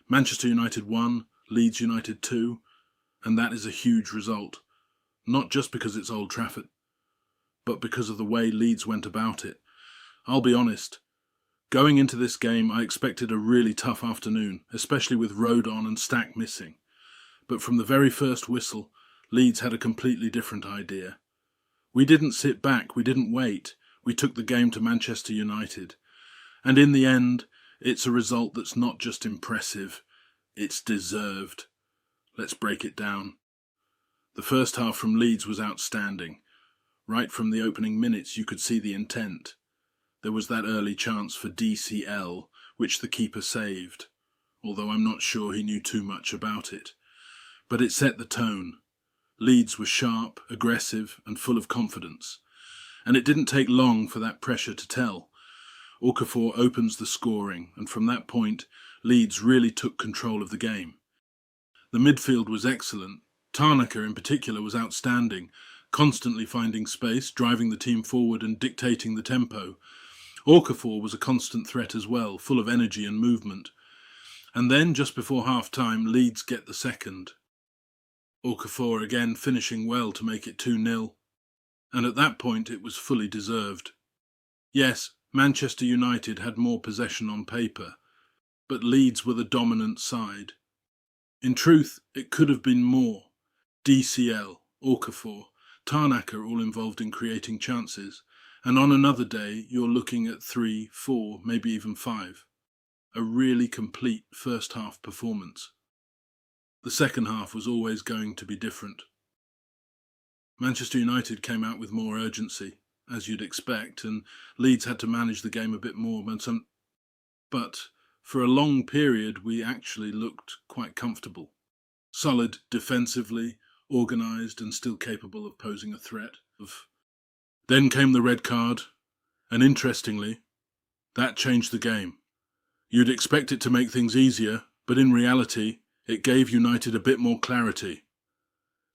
Manchester United 1, Leeds United 2, and that is a huge result. Not just because it's Old Trafford, but because of the way Leeds went about it. I'll be honest, going into this game I expected a really tough afternoon, especially with Rodon and Stack missing. But from the very first whistle, Leeds had a completely different idea. We didn't sit back, we didn't wait, we took the game to Manchester United. And in the end, it's a result that's not just impressive, it's deserved. Let's break it down. The first half from Leeds was outstanding. Right from the opening minutes you could see the intent. There was that early chance for DCL, which the keeper saved, although I'm not sure he knew too much about it. But it set the tone. Leeds were sharp, aggressive and full of confidence. And it didn't take long for that pressure to tell. Okafor opens the scoring, and from that point, Leeds really took control of the game. The midfield was excellent. Tanaka in particular was outstanding, constantly finding space, driving the team forward and dictating the tempo. Okafor was a constant threat as well, full of energy and movement. And then, just before half-time, Leeds get the second. Okafor again finishing well to make it 2-0. And at that point it was fully deserved. Yes, Manchester United had more possession on paper, but Leeds were the dominant side. In truth, it could have been more. DCL, Okafor, Tanaka all involved in creating chances, and on another day you're looking at 3, 4, maybe even 5. A really complete first half performance. The second half was always going to be different. Manchester United came out with more urgency, as you'd expect, and Leeds had to manage the game a bit more. But for a long period we actually looked quite comfortable. Solid defensively, organised and still capable of posing a threat. Then came the red card, and interestingly, that changed the game. You'd expect it to make things easier, but in reality, it gave United a bit more clarity.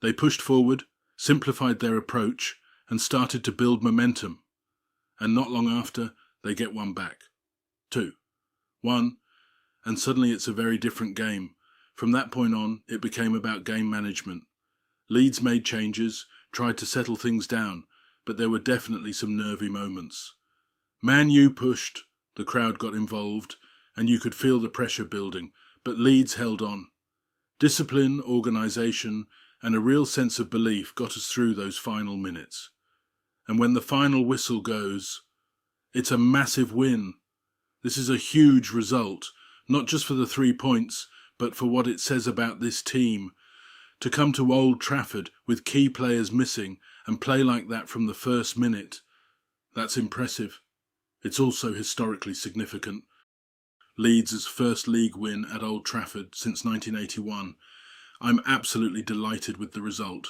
They pushed forward, simplified their approach, and started to build momentum. And not long after, they get one back. 2. 1, and suddenly it's a very different game. From that point on, it became about game management. Leeds made changes, tried to settle things down, but there were definitely some nervy moments. Man U pushed, the crowd got involved, and you could feel the pressure building, but Leeds held on. Discipline, organisation, and a real sense of belief got us through those final minutes. And when the final whistle goes, it's a massive win. This is a huge result, not just for the 3 points, but for what it says about this team. To come to Old Trafford with key players missing and play like that from the first minute, that's impressive. It's also historically significant. Leeds' first league win at Old Trafford since 1981. I'm absolutely delighted with the result.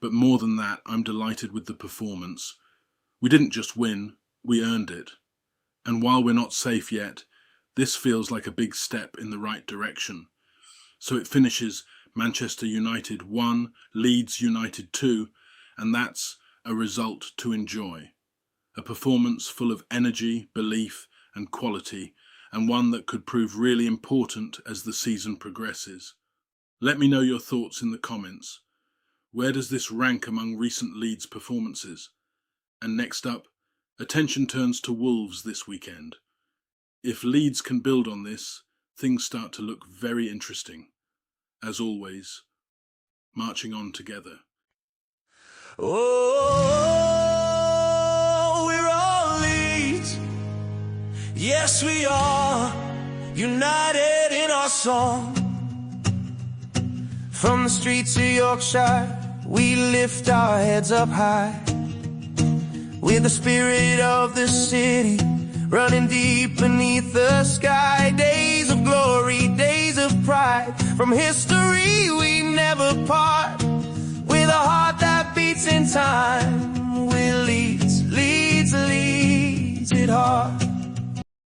But more than that, I'm delighted with the performance. We didn't just win, we earned it. And while we're not safe yet, this feels like a big step in the right direction. So it finishes Manchester United 1, Leeds United 2, and that's a result to enjoy. A performance full of energy, belief and quality, and one that could prove really important as the season progresses. Let me know your thoughts in the comments. Where does this rank among recent Leeds performances? And next up, attention turns to Wolves this weekend. If Leeds can build on this, things start to look very interesting. As always, marching on together. Oh, we're all Leeds. Yes, we are united in our song. From the streets of Yorkshire, we lift our heads up high. With the spirit of the city running deep beneath the sky. Days of glory, days of pride. From history we never part. With a heart that beats in time. We're Leeds, Leeds, Leeds it hard.